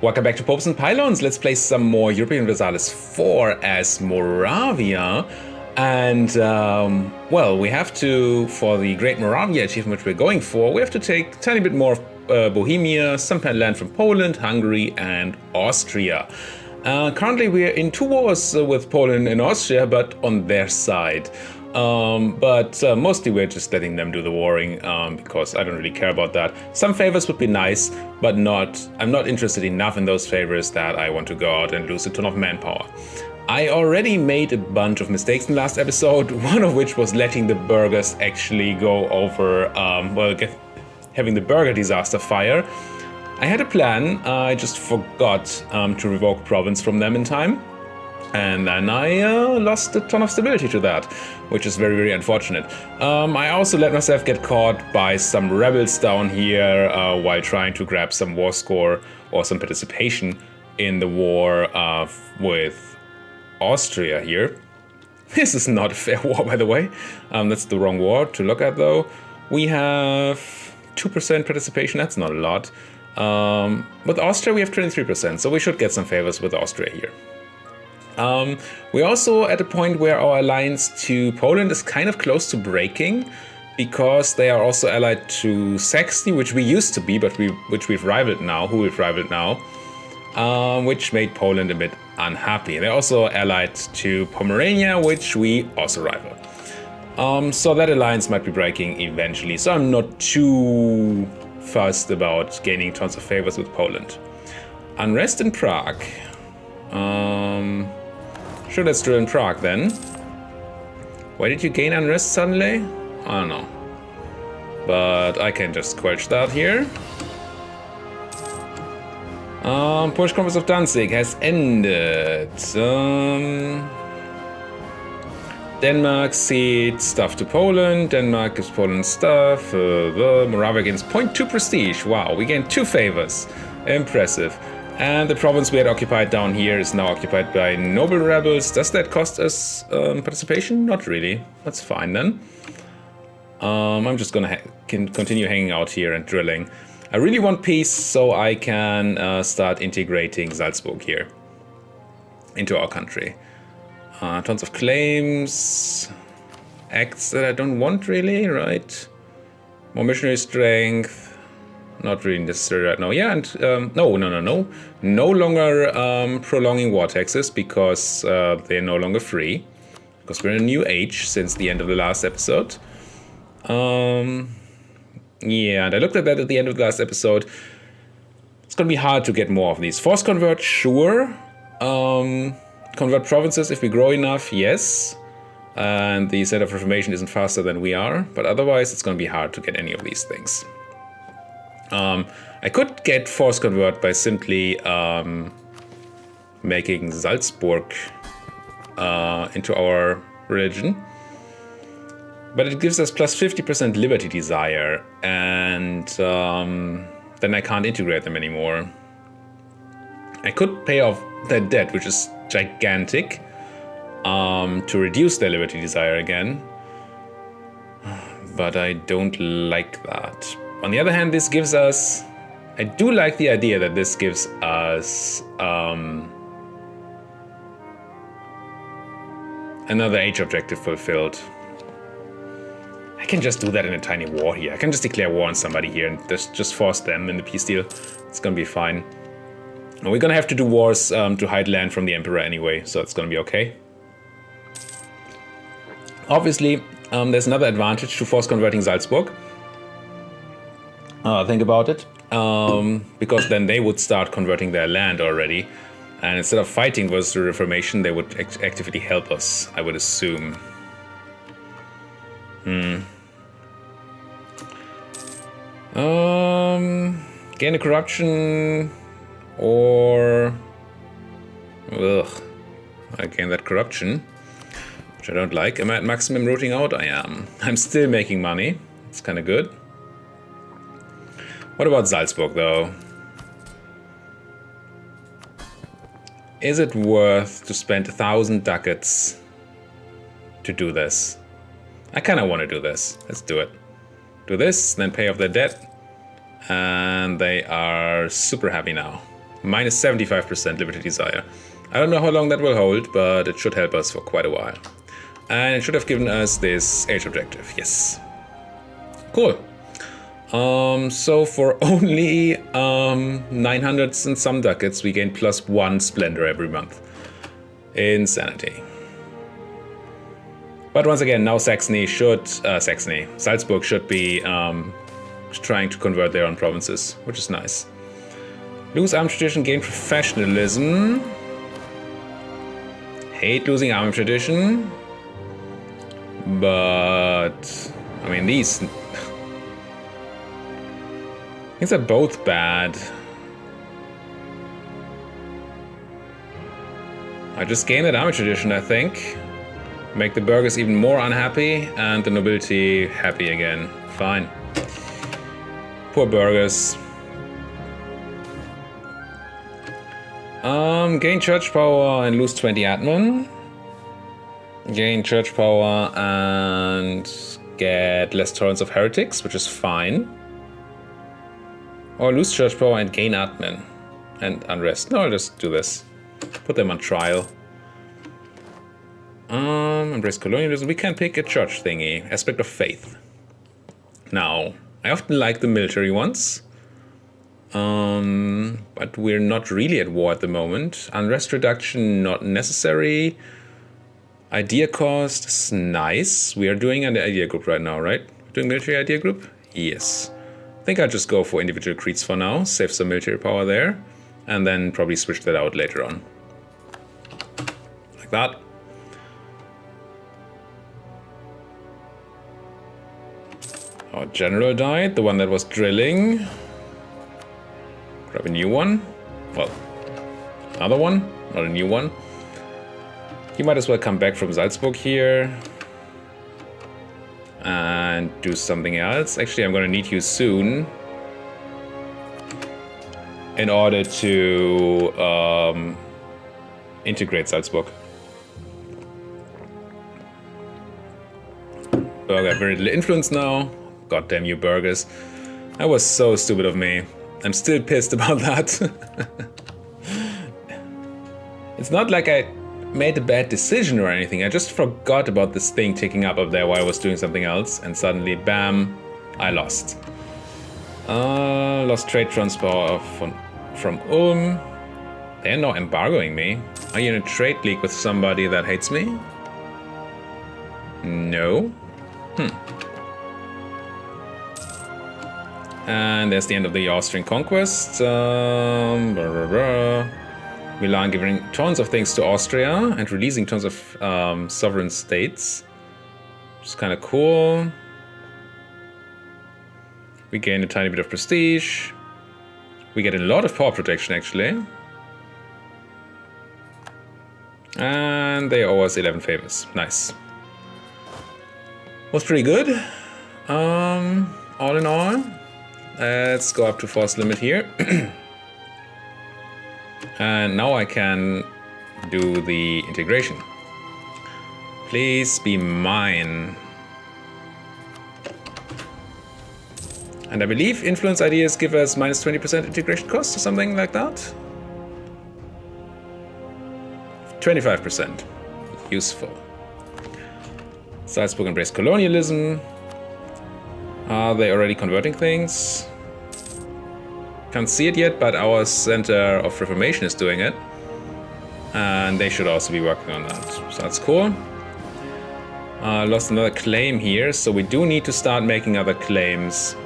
Welcome back to Popes and Pylons. Let's play some more Europa Universalis IV as Moravia. And, well, we have to, for the Great Moravia achievement which we're going for, we have to take a tiny bit more of Bohemia, some land from Poland, Hungary, and Austria. Currently we're in 2 wars with Poland and Austria, but on their side. Mostly we're just letting them do the warring because I don't really care about that. Some favors would be nice, but I'm not interested enough in those favors that I want to go out and lose a ton of manpower. I already made a bunch of mistakes in the last episode, one of which was letting the burghers actually go over, having the burgher disaster fire. I had a plan, I just forgot to revoke province from them in time. And then I lost a ton of stability to that, which is very, very unfortunate. I also let myself get caught by some rebels down here while trying to grab some war score or some participation in the war with Austria here. This is not a fair war, by the way. That's the wrong war to look at, though. We have 2% participation, that's not a lot. With Austria, we have 23%, so we should get some favors with Austria here. We're also at a point where our alliance to Poland is kind of close to breaking, because they are also allied to Saxony, which we used to be, but which we've rivaled now, which made Poland a bit unhappy. They're also allied to Pomerania, which we also rival. So that alliance might be breaking eventually, so I'm not too fussed about gaining tons of favors with Poland. Unrest in Prague. Sure, let's do it in Prague then. Why did you gain unrest suddenly? I don't know. But I can just squelch that here. Polish Conference of Danzig has ended. Denmark ceded stuff to Poland. Denmark gives Poland stuff. Moravia gains 0.2 prestige. Wow, we gained 2 favors. Impressive. And the province we had occupied down here is now occupied by noble rebels. Does that cost us participation? Not really. That's fine then. I'm just gonna continue hanging out here and drilling. I really want peace so I can start integrating Salzburg here into our country. Tons of claims, acts that I don't want really, right? More missionary strength. Not really necessary right now. Yeah, and no. No longer prolonging war taxes because they're no longer free. Because we're in a new age since the end of the last episode. Yeah, and I looked at that at the end of the last episode. It's going to be hard to get more of these. Force convert, sure. Convert provinces if we grow enough, yes. And the Center of Reformation isn't faster than we are. But otherwise, it's going to be hard to get any of these things. I could get force convert by simply making Salzburg into our religion. But it gives us plus 50% liberty desire, and then I can't integrate them anymore. I could pay off their debt, which is gigantic, to reduce their liberty desire again. But I don't like that. On the other hand, this gives us... I do like the idea that this gives us another age objective fulfilled. I can just do that in a tiny war here. I can just declare war on somebody here and just force them in the peace deal. It's gonna be fine. And we're gonna have to do wars to hide land from the Emperor anyway, so it's gonna be okay. Obviously, there's another advantage to force converting Salzburg. Think about it, because then they would start converting their land already, and instead of fighting versus the Reformation, they would actively help us, I would assume. Gain a corruption, or... Ugh, I gain that corruption, which I don't like. Am I at maximum rooting out? I am. I'm still making money, it's kind of good. What about Salzburg, though? Is it worth to spend 1,000 ducats to do this? I kind of want to do this. Let's do it. Do this, then pay off their debt. And they are super happy now. Minus 75% Liberty Desire. I don't know how long that will hold, but it should help us for quite a while. And it should have given us this age objective, yes. Cool. So for only 900 and some ducats, we gain +1 splendor every month. Insanity. But once again, now Salzburg should be trying to convert their own provinces, which is nice. Lose army tradition, gain professionalism. Hate losing army tradition. But I mean, these are both bad. I just gained that army tradition, I think. Make the burghers even more unhappy and the nobility happy again. Fine. Poor burghers. Gain church power and lose 20 admin. Gain church power and get less tolerance of heretics, which is fine. Or lose church power and gain admin and unrest. No, I'll just do this. Put them on trial. Embrace colonialism. We can pick a church thingy. Aspect of faith. Now, I often like the military ones. But we're not really at war at the moment. Unrest reduction, not necessary. Idea cost is nice. We are doing an idea group right now, right? Doing military idea group? Yes. I think I'll just go for individual creeds for now. Save some military power there. And then probably switch that out later on. Like that. Our general died, the one that was drilling. Grab a new one. Well, another one, not a new one. You might as well come back from Salzburg here. And do something else. Actually, I'm going to need you soon. In order to integrate Salzburg. Burger have very little influence now. God damn you, burgers. That was so stupid of me. I'm still pissed about that. It's not like I made a bad decision or anything. I just forgot about this thing ticking up there while I was doing something else. And suddenly, bam, I lost. Lost trade transfer from Ulm. They're now embargoing me. Are you in a trade league with somebody that hates me? No. And there's the end of the Austrian conquest. Milan giving tons of things to Austria and releasing tons of sovereign states. Which is kind of cool. We gain a tiny bit of prestige. We get a lot of power protection, actually. And they owe us 11 favors. Nice. Was pretty good. All in all. Let's go up to force limit here. And now I can do the integration. Please be mine. And I believe influence ideas give us minus 20% integration cost or something like that. 25%. Useful. Salzburg embrace colonialism. Are they already converting things? Can't see it yet, but our Center of Reformation is doing it. And they should also be working on that. So that's cool. Lost another claim here, so we do need to start making other claims.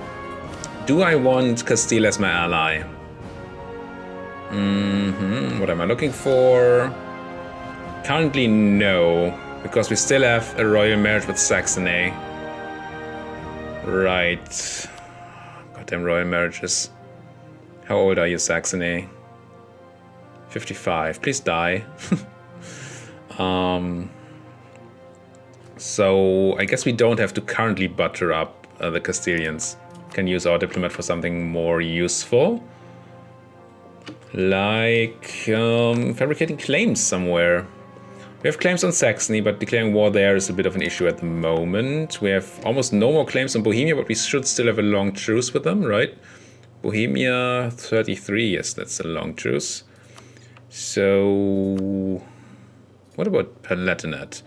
Do I want Castile as my ally? What am I looking for? Currently, no. Because we still have a royal marriage with Saxony. Right. Goddamn royal marriages. How old are you, Saxony? 55. Please die. So I guess we don't have to currently butter up the Castilians. Can use our diplomat for something more useful. Like fabricating claims somewhere. We have claims on Saxony, but declaring war there is a bit of an issue at the moment. We have almost no more claims on Bohemia, but we should still have a long truce with them, right? Bohemia 33, yes, that's a long truce. So what about Palatinate?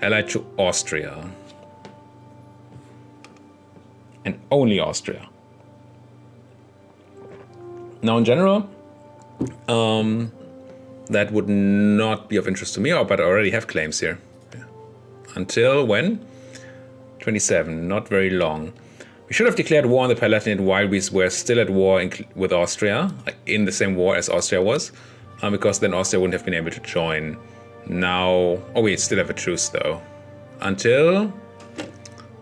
Allied to Austria. And only Austria. Now in general, that would not be of interest to me, but I already have claims here. Yeah. Until when? 27, not very long. We should have declared war on the Palatinate while we were still at war with Austria, in the same war as Austria was, because then Austria wouldn't have been able to join. Now, oh, we still have a truce though. Until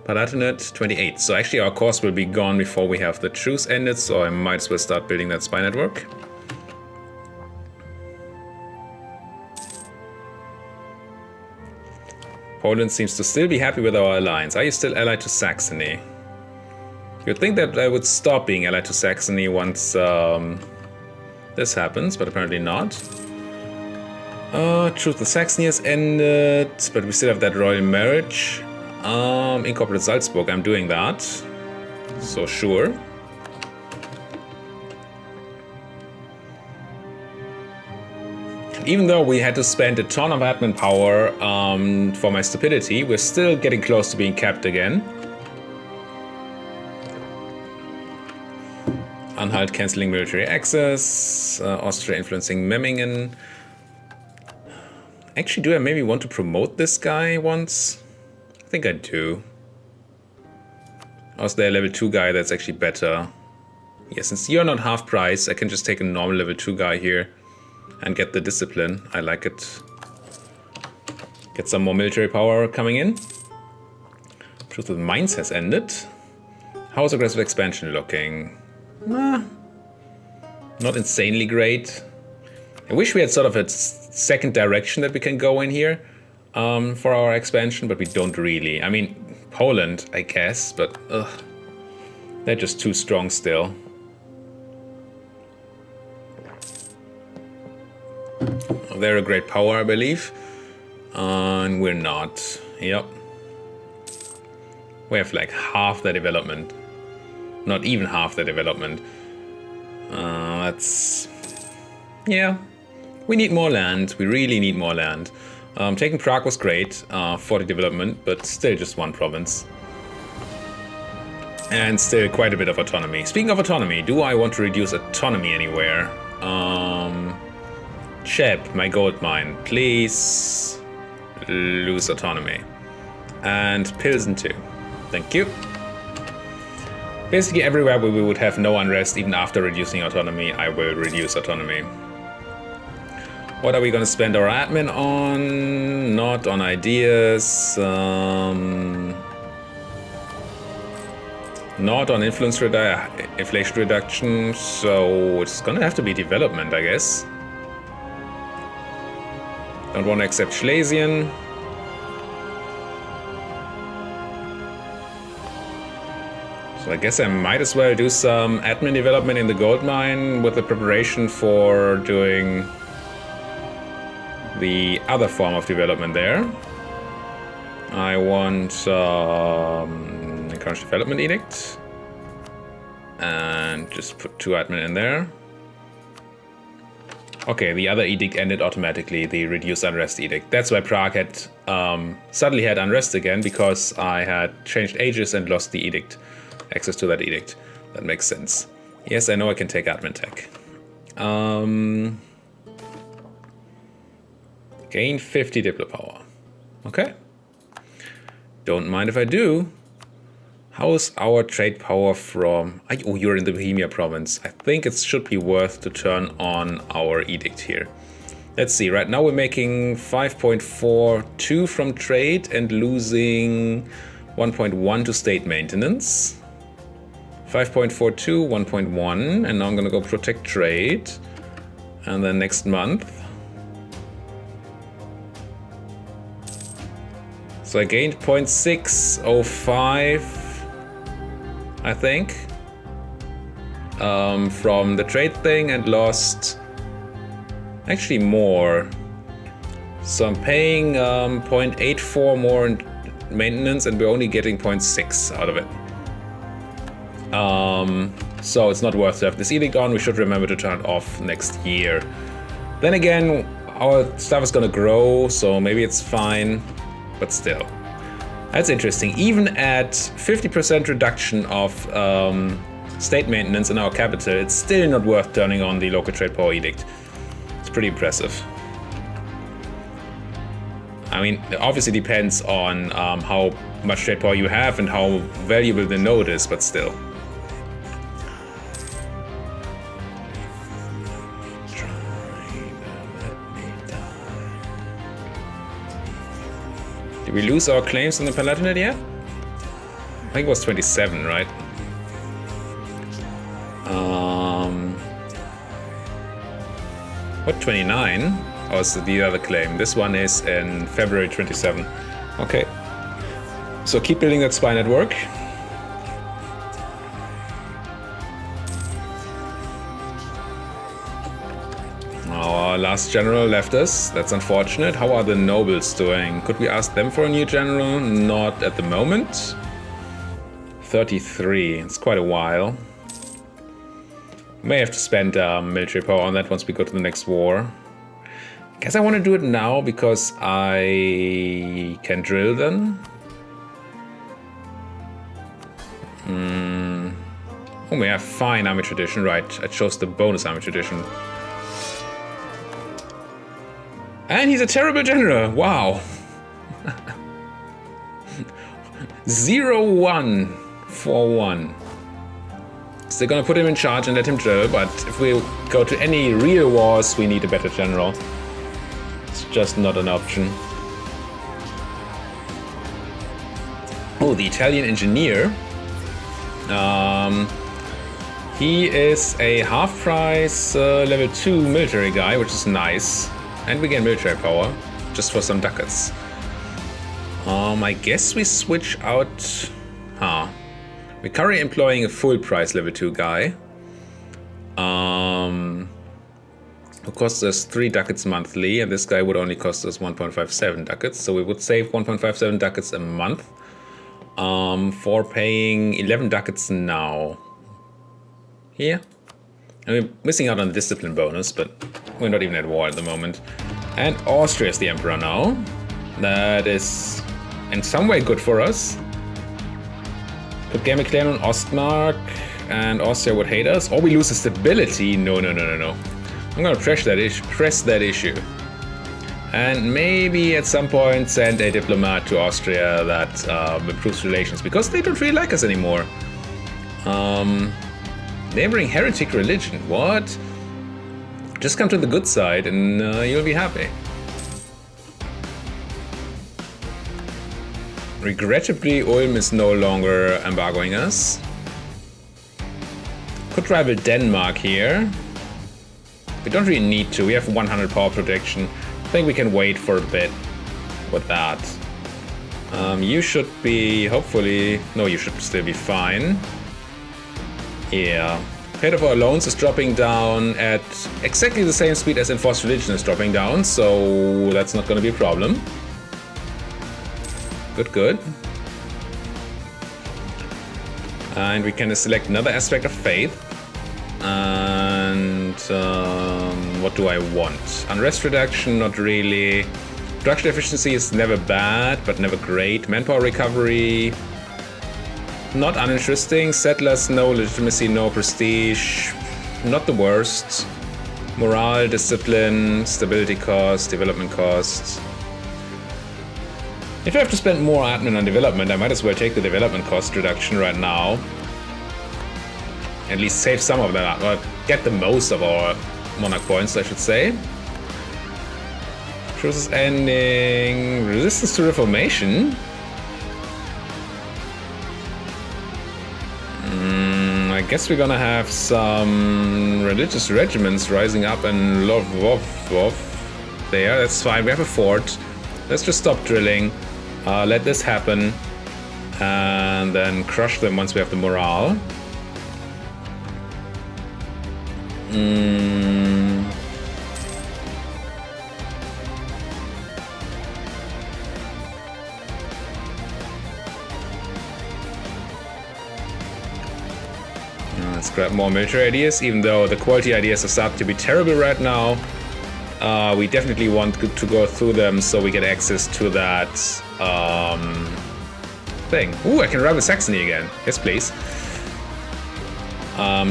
Palatinate 28. So actually our course will be gone before we have the truce ended, so I might as well start building that spy network. Poland seems to still be happy with our alliance. Are you still allied to Saxony? You'd think that I would stop being allied to Saxony once this happens, but apparently not. Truce with Saxony has ended, but we still have that royal marriage. Incorporate Salzburg, I'm doing that. So sure. Even though we had to spend a ton of admin power for my stupidity, we're still getting close to being capped again. Anhalt cancelling military access, Austria influencing Memmingen. Actually, do I maybe want to promote this guy once? I think I do. Or is there a level 2 guy that's actually better? Yeah, since you're not half price, I can just take a normal level 2 guy here and get the discipline. I like it. Get some more military power coming in. Truce with Mainz has ended. How's aggressive expansion looking? Not insanely great. I wish we had sort of a second direction that we can go in here for our expansion, but we don't really. I mean, Poland, I guess, but they're just too strong still. They're a great power, I believe, and we're not. Yep. We have like half the development. Not even half the development. That's... yeah. We need more land. We really need more land. Taking Prague was great for the development, but still just one province. And still quite a bit of autonomy. Speaking of autonomy, do I want to reduce autonomy anywhere? Cheb, my gold mine, please lose autonomy. And Pilsen too. Thank you. Basically everywhere where we would have no unrest, even after reducing autonomy, I will reduce autonomy. What are we going to spend our admin on? Not on ideas. Not on inflation reduction, so it's going to have to be development, I guess. Don't want to accept Schlesien. So I guess I might as well do some admin development in the gold mine with the preparation for doing the other form of development there. I want encourage development edict and just put 2 admin in there. Okay, the other edict ended automatically, the reduced unrest edict. That's why Prague had suddenly had unrest again, because I had changed ages and lost the edict, access to that edict. That makes sense. Yes, I know I can take admin tech. Gain 50 Diplo power. Okay. Don't mind if I do. How's our trade power from... oh, you're in the Bohemia province. I think it should be worth to turn on our edict here. Let's see. Right now we're making 5.42 from trade and losing 1.1 to state maintenance. 5.42, 1.1. And now I'm going to go protect trade. And then next month... so I gained 0.605, I think, from the trade thing, and lost actually more. So I'm paying 0.84 more in maintenance, and we're only getting 0.6 out of it. So it's not worth to have this edict on. We should remember to turn it off next year. Then again, our stuff is gonna grow, so maybe it's fine, but still. That's interesting. Even at 50% reduction of state maintenance in our capital, it's still not worth turning on the local trade power edict. It's pretty impressive. I mean, it obviously depends on how much trade power you have and how valuable the node is, but still. Did we lose our claims on the Palatinate yet? I think it was 27, right? What, 29? Or is it the other claim? This one is in February 27. Okay. So keep building that spy network. Our last general left us. That's unfortunate. How are the nobles doing? Could we ask them for a new general? Not at the moment. 33. It's quite a while. May have to spend military power on that once we go to the next war. Guess I want to do it now because I can drill them. Oh, we have fine army tradition, right? I chose the bonus army tradition. And he's a terrible general, wow. 0-1-4-1. So they're gonna put him in charge and let him drill, but if we go to any real wars, we need a better general. It's just not an option. Oh, the Italian engineer. He is a half-price level 2 military guy, which is nice. And we gain military power, just for some ducats. I guess we switch out... We're currently employing a full-price level 2 guy. Who costs us 3 ducats monthly, and this guy would only cost us 1.57 ducats. So we would save 1.57 ducats a month for paying 11 ducats now. Here. And we're missing out on the discipline bonus, but we're not even at war at the moment. And Austria is the emperor now. That is in some way good for us. Put Game Claim on Ostmark, and Austria would hate us. Or we lose the stability. No. I'm gonna press that issue. And maybe at some point send a diplomat to Austria that improves relations, because they don't really like us anymore. Neighboring heretic religion, what? Just come to the good side and you'll be happy. Regrettably, Ulm is no longer embargoing us. Could rival Denmark here. We don't really need to, we have 100 power protection. I think we can wait for a bit with that. You should be, hopefully, no, you should still be fine. Yeah, Paid of our loans is dropping down at exactly the same speed as enforced religion is dropping down, so that's not going to be a problem. Good. And we can select another aspect of faith. And what do I want? Unrest reduction, not really. Production efficiency is never bad, but never great. Manpower recovery, not uninteresting. Settlers, no legitimacy, no prestige. Not the worst. Morale, discipline, stability cost, development cost. If I have to spend more admin on development, I might as well take the development cost reduction right now. At least save some of that, or get the most of our monarch points, I should say. Truce is ending. Resistance to reformation. I guess we're gonna have some religious regiments rising up and love there. That's fine. We have a fort. Let's just stop drilling. Let this happen, and then crush them once we have the morale. Let's grab more military ideas, even though the quality ideas are starting to be terrible right now. We definitely want to go through them so we get access to that thing. Ooh, I can rival Saxony again. Yes, please.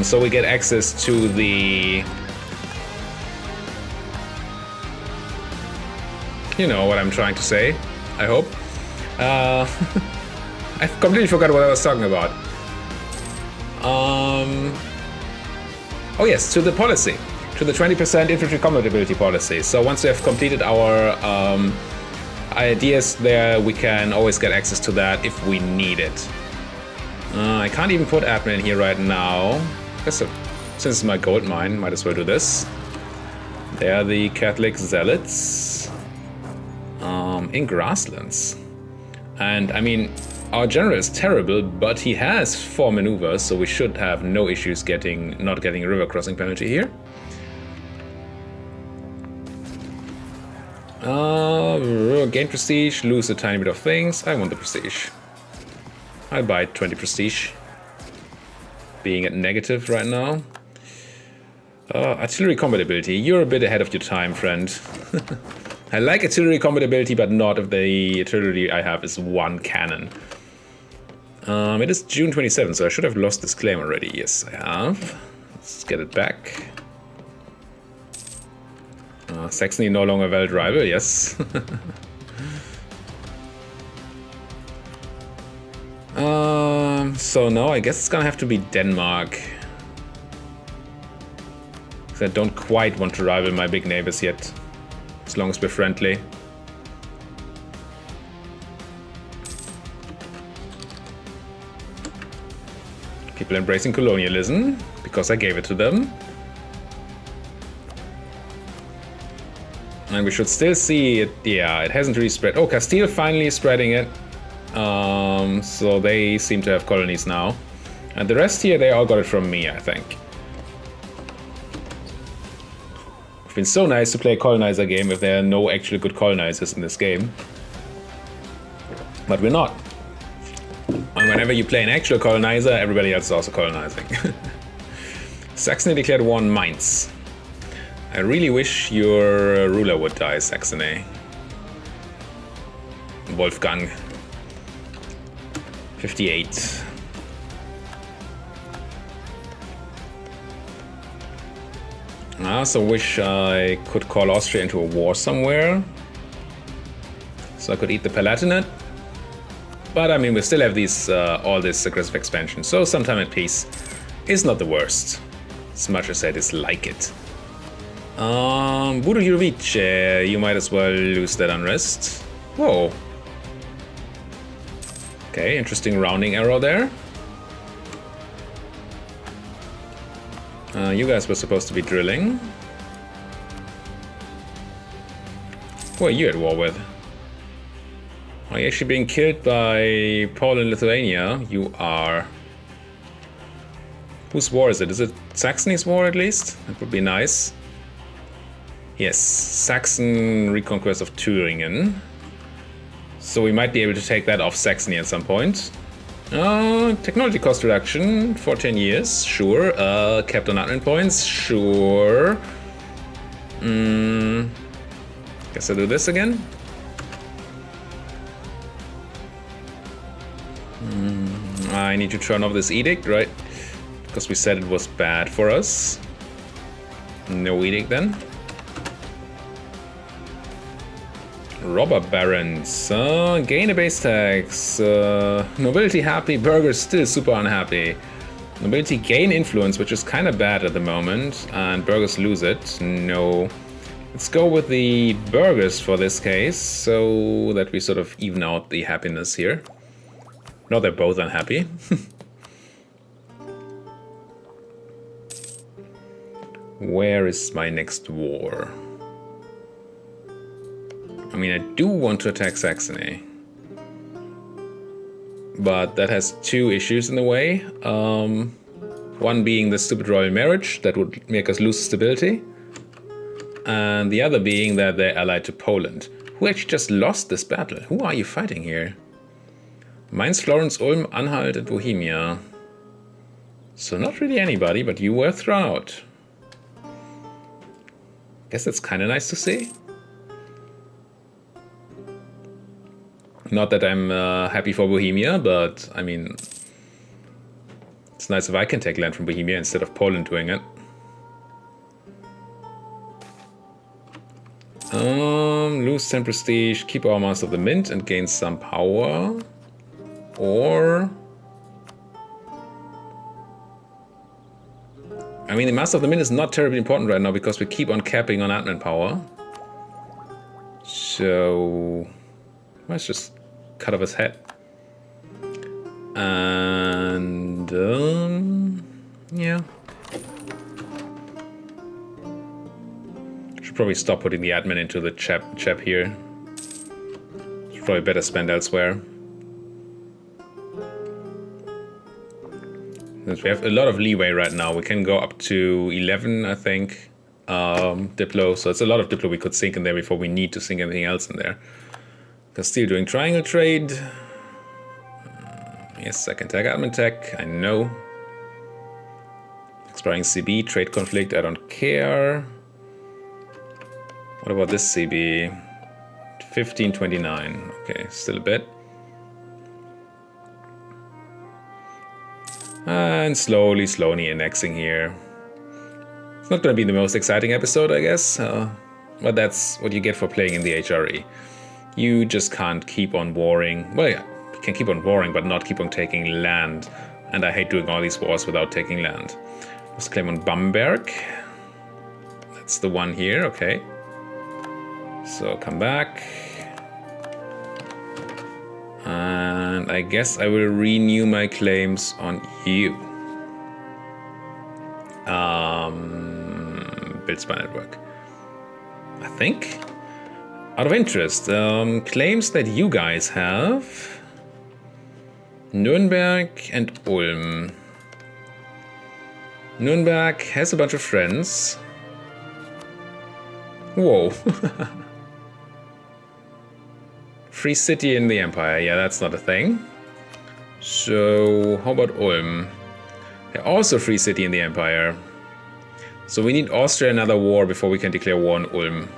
So we get access to the... You know what I'm trying to say, I hope. I completely forgot what I was talking about. Oh yes, to the policy. To the 20% infantry combat ability policy. So once we have completed our ideas there, we can always get access to that if we need it. I can't even put admin in here right now. Since it's my gold mine, might as well do this. They are the Catholic zealots in grasslands. And I mean, our general is terrible, but he has 4 maneuvers, so we should have no issues not getting a river crossing penalty here. Gain prestige, lose a tiny bit of things. I want the prestige. I'll buy 20 prestige. Being at negative right now. Artillery combat ability. You're a bit ahead of your time, friend. I like artillery combat ability, but not if the artillery I have is 1 cannon. It is June 27th, so I should have lost this claim already. Yes, I have. Let's get it back. Saxony no longer valid rival, yes. So no, I guess it's gonna have to be Denmark. Because I don't quite want to rival my big neighbors yet. As long as we're friendly. People embracing colonialism, because I gave it to them. And we should still see it, yeah, it hasn't really spread. Oh, Castile finally is spreading it. So they seem to have colonies now. And the rest here, they all got it from me, I think. It's been so nice to play a colonizer game if there are no actually good colonizers in this game. But we're not. And whenever you play an actual colonizer, everybody else is also colonizing. Saxony declared war on Mainz. I really wish your ruler would die, Saxony. Wolfgang. 58. I also wish I could call Austria into a war somewhere. So I could eat the Palatinate. But I mean, we still have these all this aggressive expansion. So sometime at peace is not the worst. As much as I dislike it. Budo Jurovice, you might as well lose that unrest. Whoa. Okay, interesting rounding error there. You guys were supposed to be drilling. Who are you at war with? Are you actually being killed by Poland and Lithuania? You are. Whose war is it? Is it Saxony's war at least? That would be nice. Yes, Saxon reconquest of Thüringen. So we might be able to take that off Saxony at some point. Technology cost reduction for 10 years, sure. Capped on admin points, sure. Guess I'll do this again. I need to turn off this edict, right? Because we said it was bad for us. No edict then. Robber barons, gain a base tax, nobility happy, burghers still super unhappy. Nobility gain influence, which is kind of bad at the moment, and burghers lose it. No. Let's go with the burghers for this case, so that we sort of even out the happiness here. No, they're both unhappy. Where is my next war? I mean, I do want to attack Saxony. But that has 2 issues in the way. One being the stupid royal marriage, that would make us lose stability. And the other being that they're allied to Poland. Who actually just lost this battle? Who are you fighting here? Mainz, Florence, Ulm, Anhalt and Bohemia. So not really anybody, but you were thrown out. Guess that's kind of nice to see. Not that I'm happy for Bohemia, but I mean, it's nice if I can take land from Bohemia instead of Poland doing it. Lose 10 prestige, keep our Master of the Mint and gain some power. Or... I mean, the Master of the Mint is not terribly important right now because we keep on capping on admin power. So... let's just cut off his head. And... yeah. Should probably stop putting the admin into the chap here. Should probably better spend elsewhere. Since we have a lot of leeway right now, we can go up to 11, I think, Diplo. So it's a lot of Diplo we could sink in there before we need to sink anything else in there. Still doing triangle trade. Yes, I can tag admin tech, I know. Expiring CB, trade conflict, I don't care. What about this CB? 1529, okay, still a bit. And slowly annexing here. It's not going to be the most exciting episode, I guess. But that's what you get for playing in the HRE. You just can't keep on warring. Well, yeah, you can keep on warring, but not keep on taking land. And I hate doing all these wars without taking land. Let's claim on Bamberg. That's the one here, okay. So come back. And I guess I will renew my claims on you. Build spy network. I think. Out of interest, claims that you guys have. Nuremberg and Ulm. Nuremberg has a bunch of friends. Whoa. Free city in the empire. Yeah, that's not a thing. So, how about Ulm? They're also free city in the empire. So we need Austria another war before we can declare war on Ulm.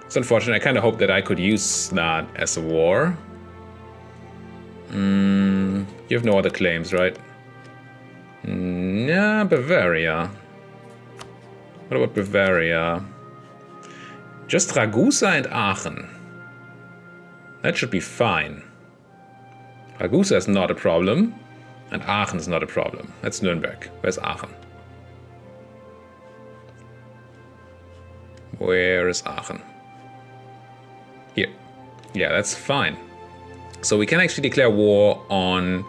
It's unfortunate. I kind of hope that I could use that as a war. You have no other claims, right? Yeah, Bavaria. What about Bavaria? Just Ragusa and Aachen. That should be fine. Ragusa is not a problem. And Aachen is not a problem. That's Nuremberg. Where's Aachen? Where is Aachen? Here. Yeah, that's fine. So we can actually declare war on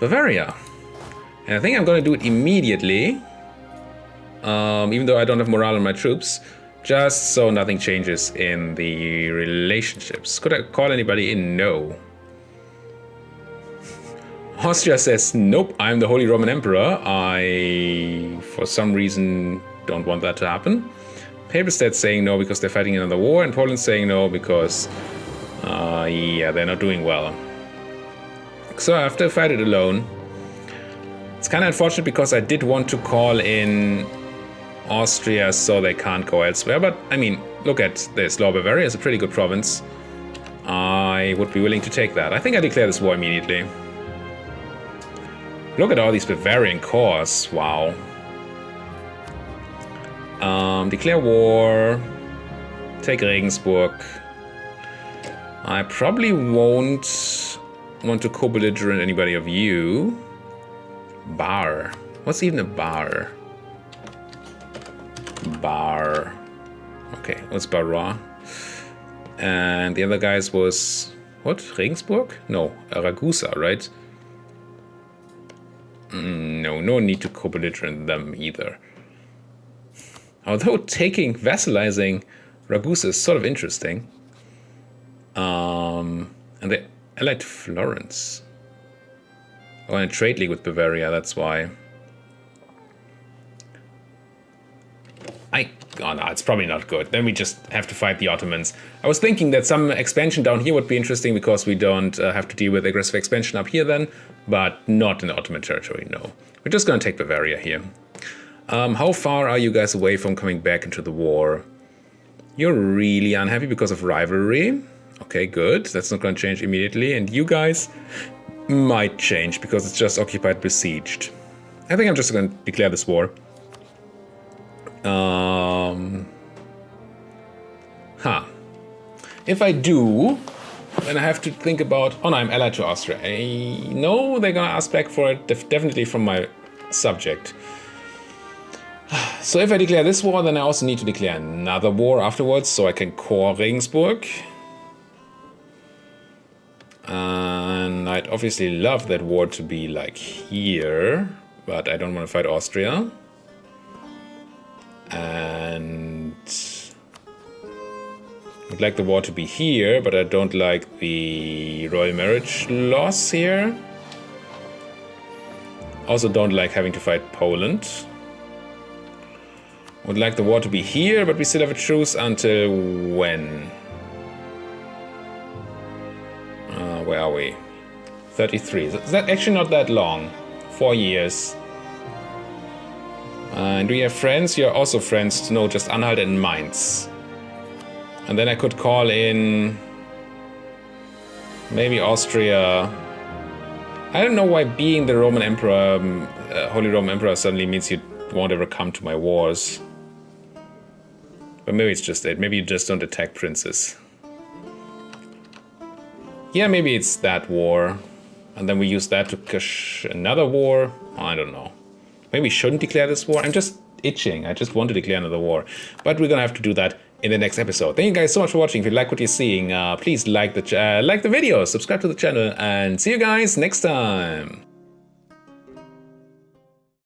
Bavaria. And I think I'm going to do it immediately. Even though I don't have morale on my troops. Just so nothing changes in the relationships. Could I call anybody in? No. Austria says, nope, I'm the Holy Roman Emperor. I, for some reason, don't want that to happen. Paperstead's saying no because they're fighting another war, and Poland's saying no because, yeah, they're not doing well. So I have to fight it alone. It's kind of unfortunate because I did want to call in Austria so they can't go elsewhere, but I mean, look at this. Lower Bavaria is a pretty good province. I would be willing to take that. I think I declare this war immediately. Look at all these Bavarian cores. Wow. Declare war. Take Regensburg. I probably won't want to co-belligerent anybody of you. Bar. What's even a bar? Bar. Okay, what's Barra? And the other guys was... what? Regensburg? No, Ragusa, right? No, no need to co-belligerent them either. Although vassalizing Ragusa is sort of interesting. And they allied Florence. Oh, and a trade league with Bavaria, that's why. Oh no, it's probably not good. Then we just have to fight the Ottomans. I was thinking that some expansion down here would be interesting because we don't have to deal with aggressive expansion up here then. but not in the Ottoman territory, no. We're just going to take Bavaria here. How far are you guys away from coming back into the war? You're really unhappy because of rivalry. Okay, good. That's not going to change immediately. And you guys might change because it's just occupied, besieged. I think I'm just going to declare this war. If I do, then I have to think about... Oh no, I'm allied to Austria. No, they're going to ask back for it, definitely from my subject. So if I declare this war, then I also need to declare another war afterwards, so I can core Regensburg. And I'd obviously love that war to be like here, but I don't want to fight Austria. And I'd like the war to be here, but I don't like the royal marriage loss here. Also don't like having to fight Poland. Would like the war to be here, but we still have a truce until when? Where are we? 33. Is that actually not that long? 4 years. And do we have friends? You're also friends. No, just Anhalt and Mainz. And then I could call in maybe Austria. I don't know why being the Roman Emperor, Holy Roman Emperor, suddenly means you won't ever come to my wars. But maybe it's just it. Maybe you just don't attack princes. Yeah, maybe it's that war. And then we use that to push another war. I don't know. Maybe we shouldn't declare this war. I'm just itching. I just want to declare another war. But we're gonna have to do that in the next episode. Thank you guys so much for watching. If you like what you're seeing, please like the video, subscribe to the channel, and see you guys next time.